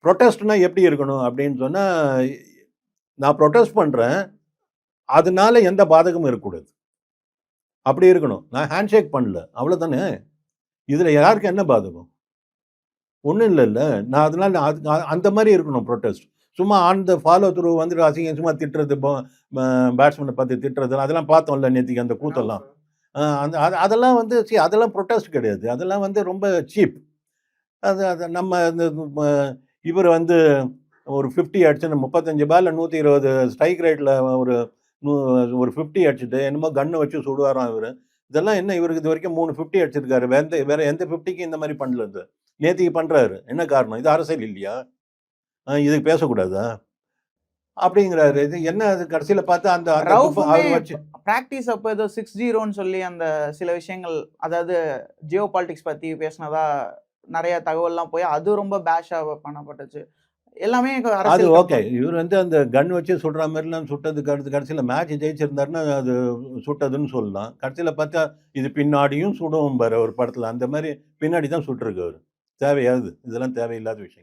ப்ரொட்டஸ்ட்னா எப்படி இருக்கணும் அப்படின்னு சொன்னா, நான் ப்ரொட்டஸ்ட் பண்றேன். அதனால எந்த பாதகமும் இருக்கக்கூடாது. அப்படி இருக்கணும். நான் ஹேண்ட்ஷேக் பண்ணல. அவ்வளோதானே. இதுல யாருக்கு என்ன பாதகம்? ஒண்ணும் இல்லல்ல. நான் அதனால அந்த மாரி இருக்கணும் ப்ரொட்டஸ்ட். சும்மா ஆன் த ஃபாலோ த்ரூ வந்துட்டு அசிங்கமா திட்டுறது, பேட்ஸ்மேன பார்த்து திட்டுறது, அதெல்லாம் பார்த்தோம்ல நேத்திக்கு அந்த கூத்தெல்லாம். அந்த அதெல்லாம் வந்து அதெல்லாம் ப்ரொட்டஸ்ட் கிடையாது. அதெல்லாம் வந்து ரொம்ப சீப். அது அது நம்ம இந்த இவர் வந்து ஒரு 50 அடிச்சு 35 பால்ல 120 ஸ்ட்ரைக் ரேட்ல ஒரு நூ ஒரு 50 அடிச்சுட்டு என்னமோ கன்ன வச்சு சுடுவாராம் இவரு. இதெல்லாம் என்ன இவருக்கு இதுவரைக்கும் 3 50 அடிச்சிருக்காரு. வேற எந்த 50க்கும் இந்த மாரி பண்ணல இது. நேத்திக்கு பண்றாரு. என்ன காரணம்? இது அரசியல் இல்லையா? இதுக்கு பேசக்கூடாதா? அப்படிங்கிறாரு. இது என்ன அது கடைசியில பார்த்தா அந்த அந்த ரவுஃபுமே அவர் வச்சு பிராக்டிஸ் அப்ப ஏதோ 6-0ன்னு சொல்லி அந்த சில விஷயங்கள், அதாவது ஜியோ பாலிடிக்ஸ் பத்தி பேசினதா நெறைய தகவல்லாம் போய் அது ரொம்ப பேஷா பண்ணப்பட்டுச்சு. எல்லாமே அது அரசியல் ஓகே. இவர் வந்து அந்த கன் வச்சு சுடுற மாரிலாம் சுட்டதுக்கு அடுத்து கடைசியில மேட்ச் ஜெயிச்சிருந்தாருன்னா, அது சுட்டதுன்னு சொல்லலாம். கடைசியில பார்த்தா, இது பின்னாடியும் சுடும்பாரு ஒரு படத்துல. அந்த மாரி பின்னாடி தான் சுட்டுருக்கு அவரு. தேவையா இது? இதெல்லாம் தேவையில்லாத விஷயம்.